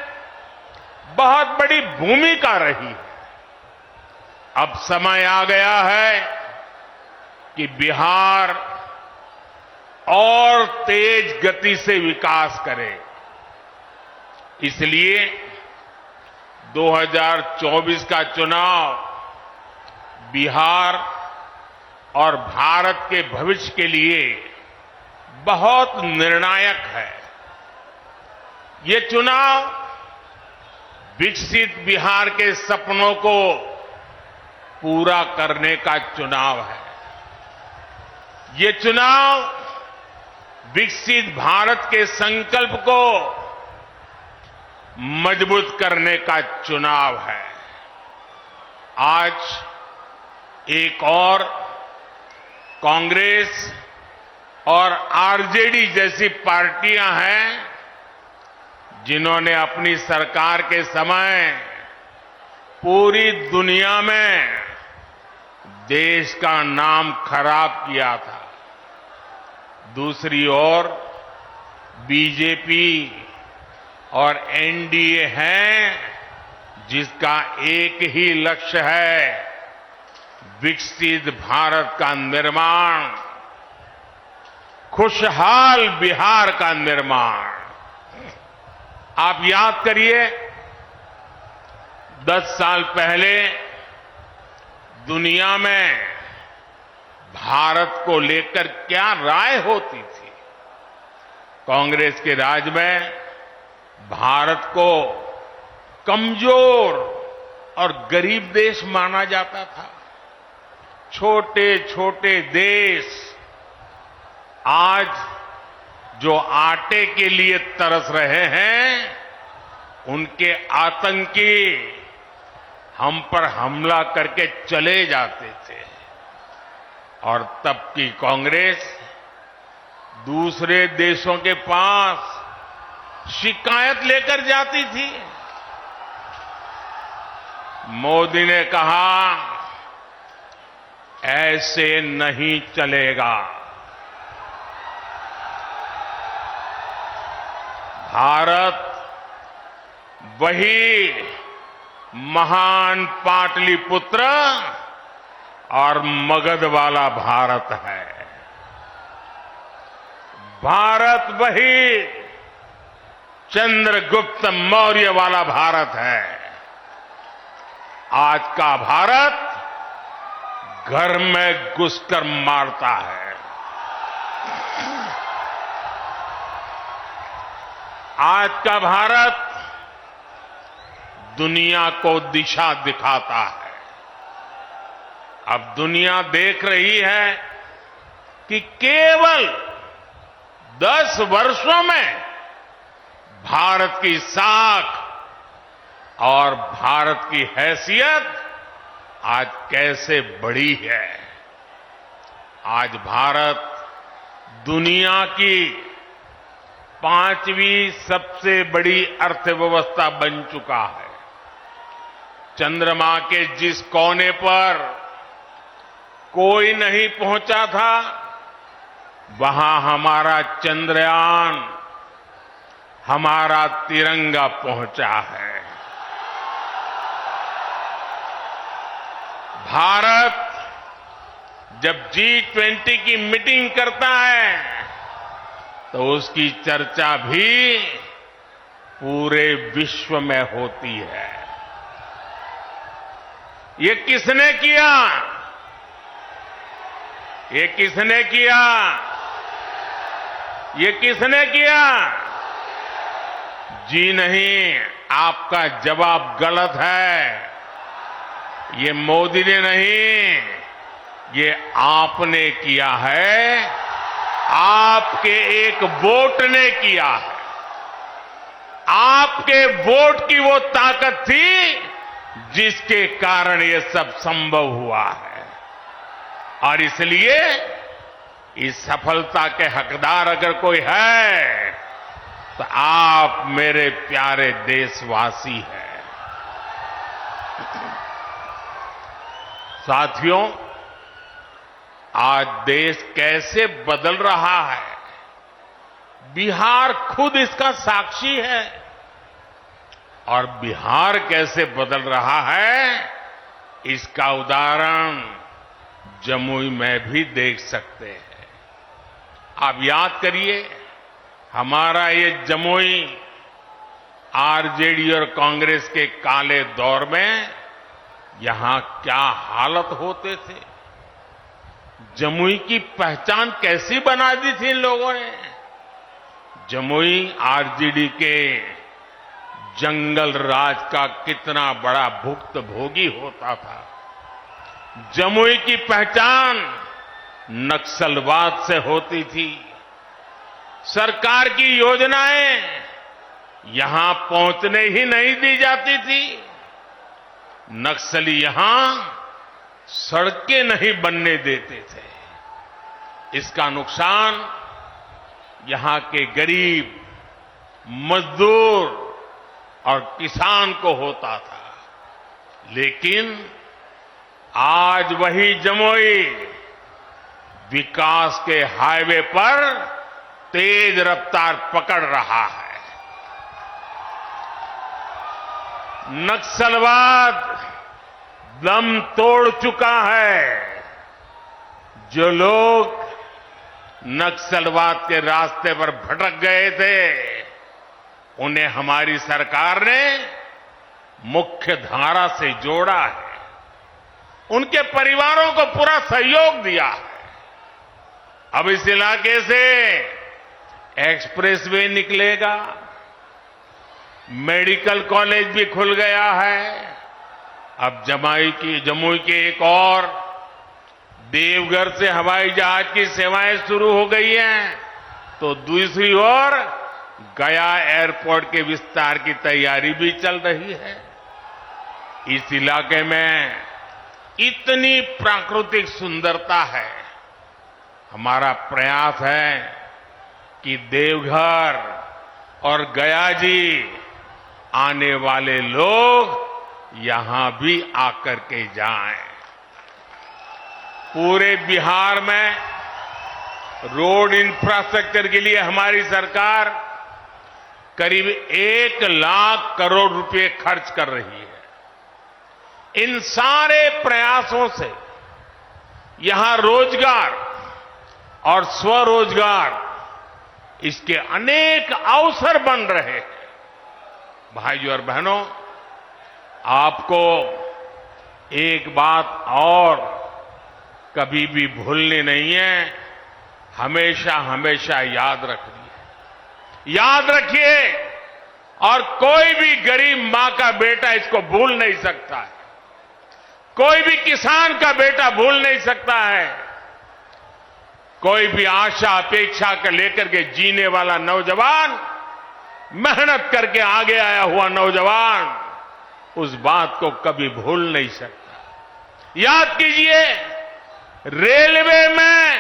बहुत बड़ी भूमिका रही है। अब समय आ गया है कि बिहार और तेज गति से विकास करे। इसलिए 2024 का चुनाव बिहार और भारत के भविष्य के लिए बहुत निर्णायक है। ये चुनाव विकसित बिहार के सपनों को पूरा करने का चुनाव है। ये चुनाव विकसित भारत के संकल्प को मजबूत करने का चुनाव है। आज एक और कांग्रेस और आरजेडी जैसी पार्टियां हैं जिन्होंने अपनी सरकार के समय पूरी दुनिया में देश का नाम खराब किया था। दूसरी ओर बीजेपी और एनडीए है जिसका एक ही लक्ष्य है, विकसित भारत का निर्माण, खुशहाल बिहार का निर्माण। आप याद करिए, 10 साल पहले दुनिया में भारत को लेकर क्या राय होती थी। कांग्रेस के राज में भारत को कमजोर और गरीब देश माना जाता था। छोटे छोटे देश आज जो आटे के लिए तरस रहे हैं, उनके आतंकी हम पर हमला करके चले जाते थे और तब की कांग्रेस दूसरे देशों के पास शिकायत लेकर जाती थी। मोदी ने कहा, ऐसे नहीं चलेगा। भारत वही महान पाटलिपुत्र और मगध वाला भारत है। भारत वही चंद्रगुप्त मौर्य वाला भारत है। आज का भारत घर में घुसकर मारता है। आज का भारत दुनिया को दिशा दिखाता है। अब दुनिया देख रही है कि केवल 10 वर्षों में भारत की साख और भारत की हैसियत आज कैसे बढ़ी है। आज भारत दुनिया की 5वीं सबसे बड़ी अर्थव्यवस्था बन चुका है। चंद्रमा के जिस कोने पर कोई नहीं पहुंचा था, वहां हमारा चंद्रयान, हमारा तिरंगा पहुंचा है। भारत जब G20 की मीटिंग करता है तो उसकी चर्चा भी पूरे विश्व में होती है। ये किसने किया? ये किसने किया? ये किसने किया? जी नहीं, आपका जवाब गलत है। ये मोदी ने नहीं, ये आपने किया है। आपके एक वोट ने किया है। आपके वोट की वो ताकत थी जिसके कारण ये सब संभव हुआ है। और इसलिए इस सफलता के हकदार अगर कोई है तो आप मेरे प्यारे देशवासी हैं। साथियों, आज देश कैसे बदल रहा है, बिहार खुद इसका साक्षी है। और बिहार कैसे बदल रहा है, इसका उदाहरण जमुई में भी देख सकते हैं। आप याद करिए, हमारा ये जमुई आरजेडी और कांग्रेस के काले दौर में यहां क्या हालत होते थे। जमुई की पहचान कैसी बना दी थी इन लोगों ने। जमुई आरजेडी के जंगल राज का कितना बड़ा भुक्तभोगी होता था। जमुई की पहचान नक्सलवाद से होती थी। सरकार की योजनाएं यहां पहुंचने ही नहीं दी जाती थी। नक्सली यहां सड़कें नहीं बनने देते थे। इसका नुकसान यहां के गरीब, मजदूर और किसान को होता था। लेकिन आज वही जमुई विकास के हाईवे पर तेज रफ्तार पकड़ रहा है। नक्सलवाद दम तोड़ चुका है। जो लोग नक्सलवाद के रास्ते पर भटक गए थे, उन्हें हमारी सरकार ने मुख्य धारा से जोड़ा है। उनके परिवारों को पूरा सहयोग दिया है। अब इस इलाके से एक्सप्रेसवे निकलेगा, मेडिकल कॉलेज भी खुल गया है। अब जमुई के एक और देवघर से हवाई जहाज की सेवाएं शुरू हो गई हैं, तो दूसरी ओर गया एयरपोर्ट के विस्तार की तैयारी भी चल रही है। इस इलाके में इतनी प्राकृतिक सुंदरता है। हमारा प्रयास है कि देवघर और गया जी आने वाले लोग यहां भी आकर के जाएं। पूरे बिहार में रोड इंफ्रास्ट्रक्चर के लिए हमारी सरकार करीब 1 लाख करोड़ रुपए खर्च कर रही है। इन सारे प्रयासों से यहां रोजगार और स्वरोजगार इसके अनेक अवसर बन रहे हैं। भाइयों और बहनों, आपको एक बात और कभी भी भूलनी नहीं है, हमेशा हमेशा याद रखनी है। याद रखिए, और कोई भी गरीब मां का बेटा इसको भूल नहीं सकता है। कोई भी किसान का बेटा भूल नहीं सकता है। कोई भी आशा अपेक्षा कर लेकर के जीने वाला नौजवान, मेहनत करके आगे आया हुआ नौजवान उस बात को कभी भूल नहीं सकता। याद कीजिए, रेलवे में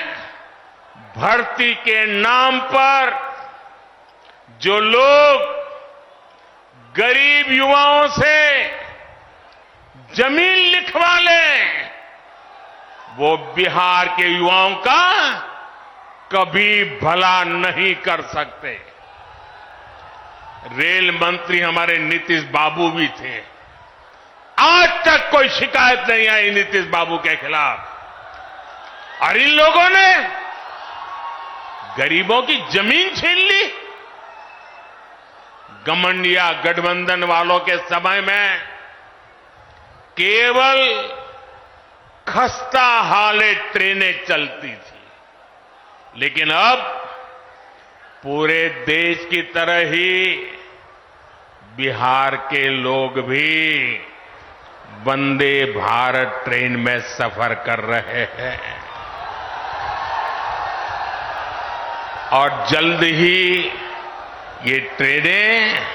भर्ती के नाम पर जो लोग गरीब युवाओं से जमीन लिखवा लें, वो बिहार के युवाओं का कभी भला नहीं कर सकते। रेल मंत्री हमारे नीतीश बाबू भी थे। आज तक कोई शिकायत नहीं आई नीतीश बाबू के खिलाफ। और इन लोगों ने गरीबों की जमीन छीन ली। गठबंधन गठबंधन वालों के समय में केवल खस्ता हाले ट्रेनें चलती थी, लेकिन अब पूरे देश की तरह ही बिहार के लोग भी वंदे भारत ट्रेन में सफर कर रहे हैं। और जल्द ही ये ट्रेनें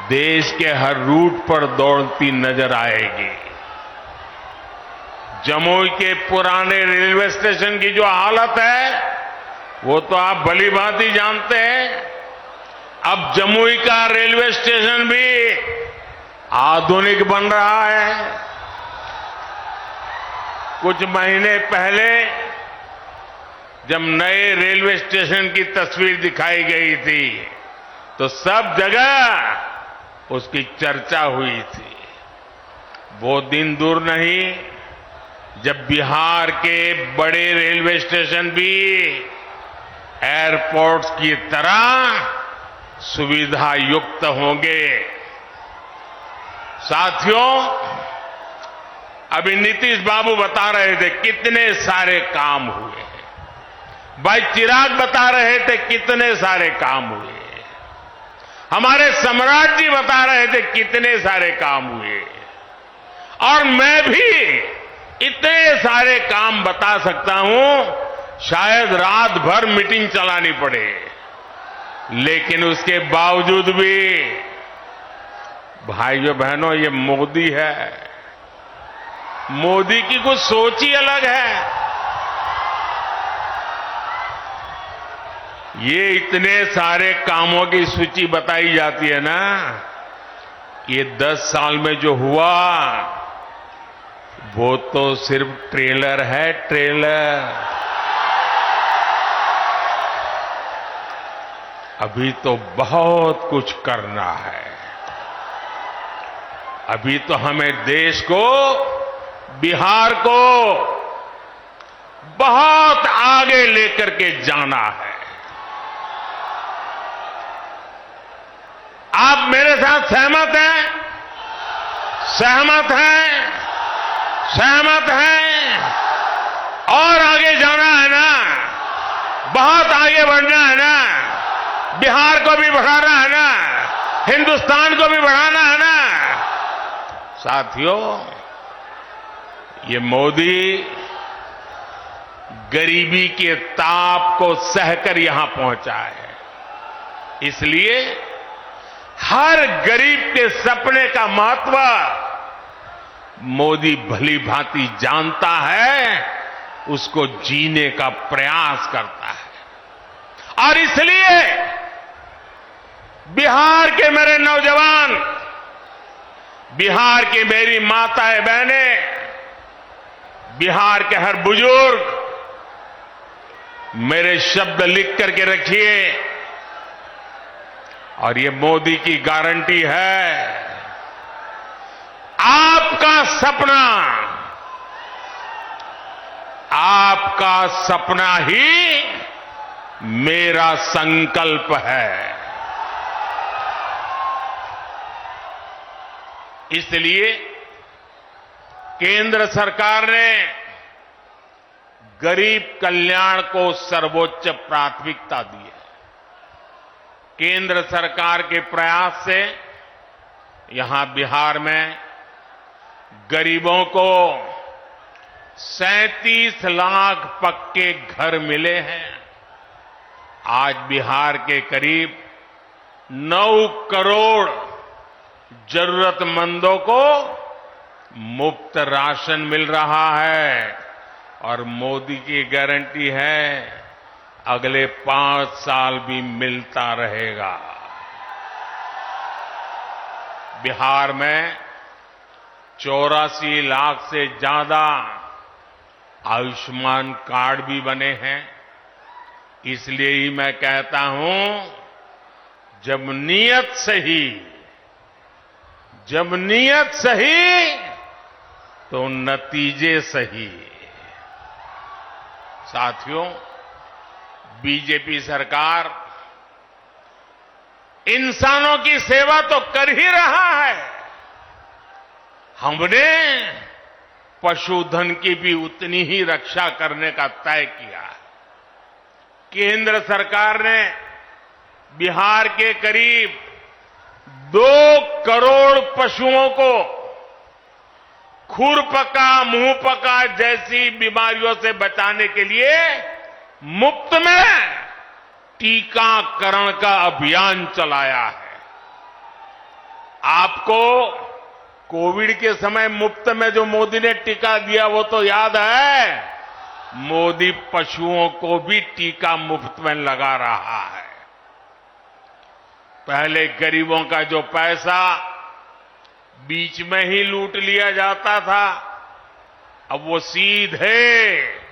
देश के हर रूट पर दौड़ती नजर आएगी। जमुई के पुराने रेलवे स्टेशन की जो हालत है वो तो आप भली भांति जानते हैं। अब जमुई का रेलवे स्टेशन भी आधुनिक बन रहा है। कुछ महीने पहले जब नए रेलवे स्टेशन की तस्वीर दिखाई गई थी तो सब जगह उसकी चर्चा हुई थी। वो दिन दूर नहीं जब बिहार के बड़े रेलवे स्टेशन भी एयरपोर्ट्स की तरह सुविधा युक्त होंगे। साथियों, अभी नीतीश बाबू बता रहे थे कितने सारे काम हुए हैं। भाई चिराग बता रहे थे कितने सारे काम हुए। हमारे सम्राट जी बता रहे थे कितने सारे काम हुए। और मैं भी इतने सारे काम बता सकता हूं, शायद रात भर मीटिंग चलानी पड़े, लेकिन उसके बावजूद भी भाइयों बहनों ये मोदी है। मोदी की कुछ सोच ही अलग है। ये इतने सारे कामों की सूची बताई जाती है ना, ये 10 साल में जो हुआ वो तो सिर्फ ट्रेलर है, ट्रेलर। अभी तो बहुत कुछ करना है। अभी तो हमें देश को, बिहार को बहुत आगे लेकर के जाना है। आप मेरे साथ सहमत हैं? सहमत हैं? सहमत हैं? और आगे जाना है ना, बहुत आगे बढ़ना है ना, बिहार को भी बढ़ाना है ना, हिंदुस्तान को भी बढ़ाना है ना। साथियों, ये मोदी गरीबी के ताप को सहकर यहां पहुंचा है, इसलिए हर गरीब के सपने का महत्व मोदी भली भांति जानता है, उसको जीने का प्रयास करता है। और इसलिए बिहार के मेरे नौजवान, बिहार की मेरी माताएं बहनें, बिहार के हर बुजुर्ग मेरे शब्द लिख करके रखिए, और ये मोदी की गारंटी है, आपका सपना ही मेरा संकल्प है। इसलिए केंद्र सरकार ने गरीब कल्याण को सर्वोच्च प्राथमिकता दी है। केंद्र सरकार के प्रयास से यहां बिहार में गरीबों को 37 लाख पक्के घर मिले हैं। आज बिहार के करीब 9 करोड़ जरूरतमंदों को मुफ्त राशन मिल रहा है, और मोदी की गारंटी है अगले 5 साल भी मिलता रहेगा। बिहार में 84 लाख से ज्यादा आयुष्मान कार्ड भी बने हैं। इसलिए ही मैं कहता हूं, जब नीयत सही तो नतीजे सही। साथियों, बीजेपी सरकार इंसानों की सेवा तो कर ही रहा है, हमने पशुधन की भी उतनी ही रक्षा करने का तय किया है। केंद्र सरकार ने बिहार के करीब 2 करोड़ पशुओं को खुरपका, मुंहपका जैसी बीमारियों से बचाने के लिए मुफ्त में टीकाकरण का अभियान चलाया है। आपको कोविड के समय मुफ्त में जो मोदी ने टीका दिया वो तो याद है। मोदी पशुओं को भी टीका मुफ्त में लगा रहा है। पहले गरीबों का जो पैसा बीच में ही लूट लिया जाता था, अब वो सीधे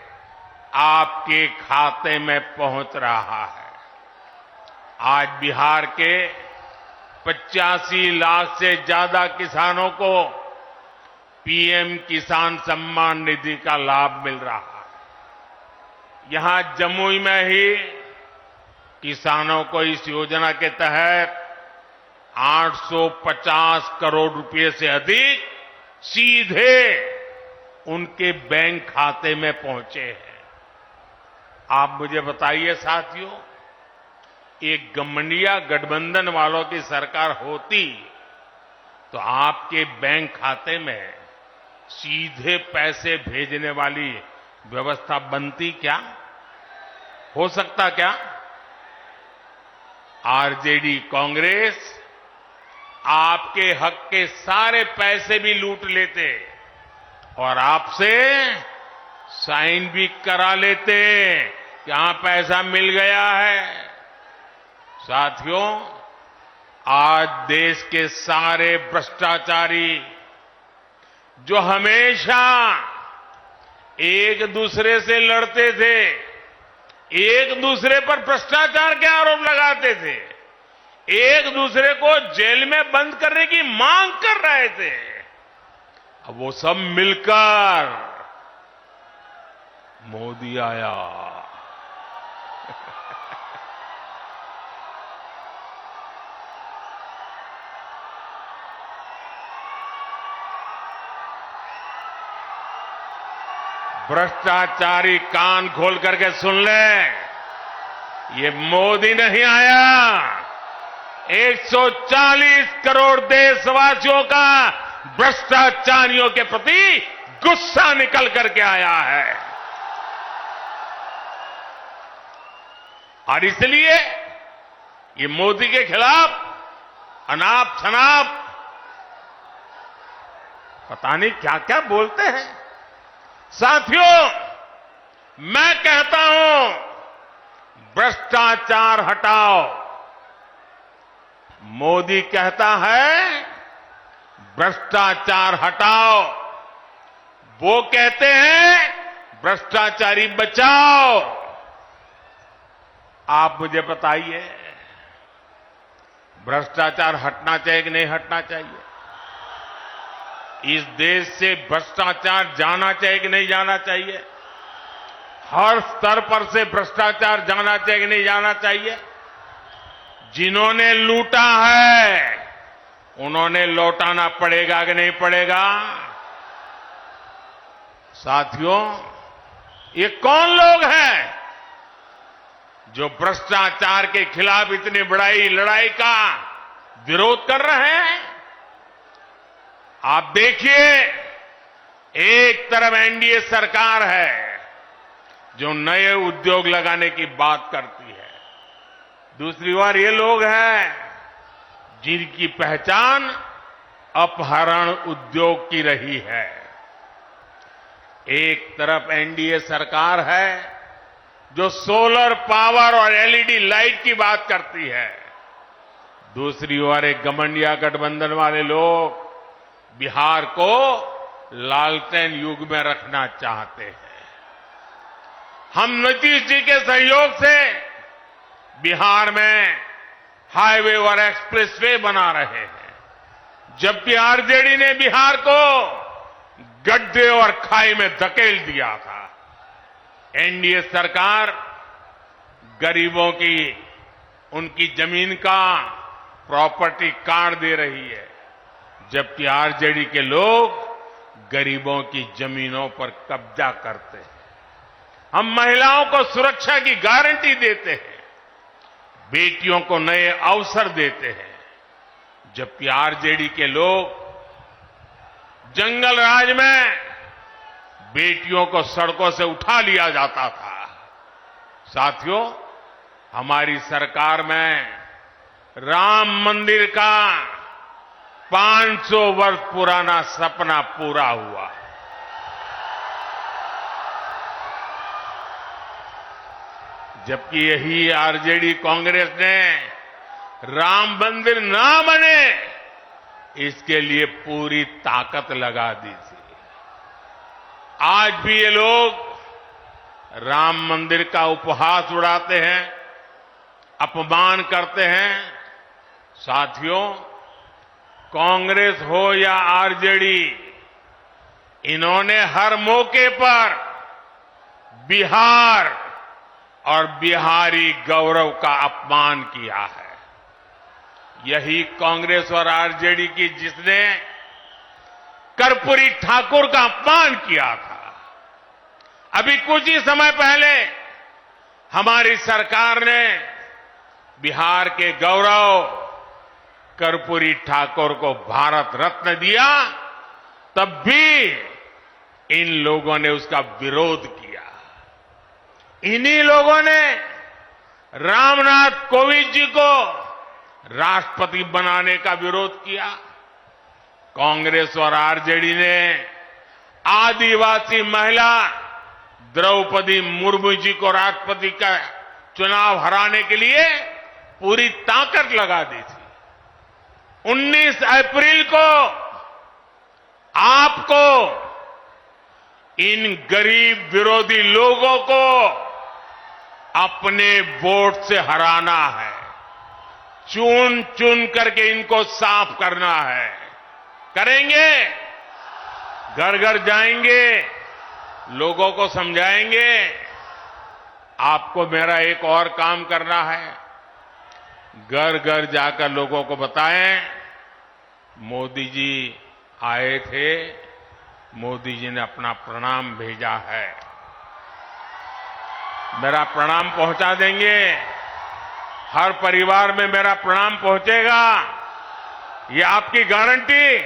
आपके खाते में पहुंच रहा है। आज बिहार के 85 लाख से ज्यादा किसानों को पीएम किसान सम्मान निधि का लाभ मिल रहा है। यहां जमुई में ही किसानों को इस योजना के तहत 850 करोड़ रुपए से अधिक सीधे उनके बैंक खाते में पहुंचे हैं। आप मुझे बताइए साथियों, एक गठबंधन गठबंधन वालों की सरकार होती तो आपके बैंक खाते में सीधे पैसे भेजने वाली व्यवस्था बनती क्या? हो सकता क्या? आरजेडी कांग्रेस आपके हक के सारे पैसे भी लूट लेते और आपसे साइन भी करा लेते कि हां पैसा मिल गया है। साथियों, आज देश के सारे भ्रष्टाचारी जो हमेशा एक दूसरे से लड़ते थे, एक दूसरे पर भ्रष्टाचार के आरोप लगाते थे, एक दूसरे को जेल में बंद करने की मांग कर रहे थे, अब वो सब मिलकर मोदी आया। भ्रष्टाचारी कान खोल करके सुन ले, ये मोदी नहीं आया, 140 करोड़ देशवासियों का भ्रष्टाचारियों के प्रति गुस्सा निकल करके आया है। और इसलिए ये मोदी के खिलाफ अनाप शनाप पता नहीं क्या क्या बोलते हैं। साथियों, मैं कहता हूं भ्रष्टाचार हटाओ। मोदी कहता है भ्रष्टाचार हटाओ, वो कहते हैं भ्रष्टाचारी बचाओ। आप मुझे बताइए, भ्रष्टाचार हटना चाहिए कि नहीं हटना चाहिए? इस देश से भ्रष्टाचार जाना चाहिए कि नहीं जाना चाहिए? हर स्तर पर से भ्रष्टाचार जाना चाहिए कि नहीं जाना चाहिए? जिन्होंने लूटा है उन्होंने लौटाना पड़ेगा कि नहीं पड़ेगा? साथियों, ये कौन लोग हैं जो भ्रष्टाचार के खिलाफ इतनी बड़ी लड़ाई का विरोध कर रहे हैं? आप देखिए, एक तरफ एनडीए सरकार है जो नए उद्योग लगाने की बात करती है, दूसरी ओर ये लोग हैं जिनकी पहचान अपहरण उद्योग की रही है। एक तरफ एनडीए सरकार है जो सोलर पावर और एलईडी लाइट की बात करती है, दूसरी ओर एक गठबंधन गठबंधन वाले लोग बिहार को लालटेन युग में रखना चाहते हैं। हम नीतीश जी के सहयोग से बिहार में हाईवे और एक्सप्रेसवे बना रहे हैं, जबकि आरजेडी ने बिहार को गड्ढे और खाई में धकेल दिया था। एनडीए सरकार गरीबों की उनकी जमीन का प्रॉपर्टी कार्ड दे रही है, जबकि आरजेडी के लोग गरीबों की जमीनों पर कब्जा करते हैं। हम महिलाओं को सुरक्षा की गारंटी देते हैं, बेटियों को नए अवसर देते हैं, जबकि आरजेडी के लोग जंगल राज में बेटियों को सड़कों से उठा लिया जाता था। साथियों, हमारी सरकार में राम मंदिर का 500 वर्ष पुराना सपना पूरा हुआ। जबकि यही आरजेडी कांग्रेस ने राम मंदिर ना बने इसके लिए पूरी ताकत लगा दी थी। आज भी ये लोग राम मंदिर का उपहास उड़ाते हैं, अपमान करते हैं। साथियों, कांग्रेस हो या आरजेडी, इन्होंने हर मौके पर बिहार और बिहारी गौरव का अपमान किया है। यही कांग्रेस और आरजेडी की जिसने कर्पूरी ठाकुर का अपमान किया था। अभी कुछ ही समय पहले हमारी सरकार ने बिहार के गौरव कर्पूरी ठाकुर को भारत रत्न दिया, तब भी इन लोगों ने उसका विरोध किया। इन्हीं लोगों ने रामनाथ कोविंद जी को राष्ट्रपति बनाने का विरोध किया। कांग्रेस और आरजेडी ने आदिवासी महिला द्रौपदी मुर्मू जी को राष्ट्रपति का चुनाव हराने के लिए पूरी ताकत लगा दी थी। 19 अप्रैल को आपको इन गरीब विरोधी लोगों को अपने वोट से हराना है, चुन चुन करके इनको साफ करना है। करेंगे, घर घर जाएंगे, लोगों को समझाएंगे। आपको मेरा एक और काम करना है, घर घर जाकर लोगों को बताएं मोदी जी आए थे, मोदी जी ने अपना प्रणाम भेजा है। मेरा प्रणाम पहुंचा देंगे। हर परिवार में मेरा प्रणाम पहुंचेगा, ये आपकी गारंटी?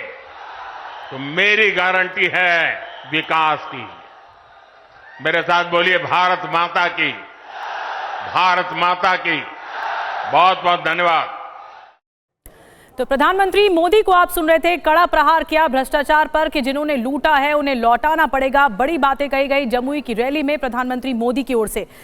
तो मेरी गारंटी है विकास की। मेरे साथ बोलिए भारत माता की, भारत माता की। बहुत बहुत धन्यवाद। तो प्रधानमंत्री मोदी को आप सुन रहे थे, कड़ा प्रहार किया भ्रष्टाचार पर कि जिन्होंने लूटा है उन्हें लौटाना पड़ेगा। बड़ी बातें कही गई जमुई की रैली में प्रधानमंत्री मोदी की ओर से।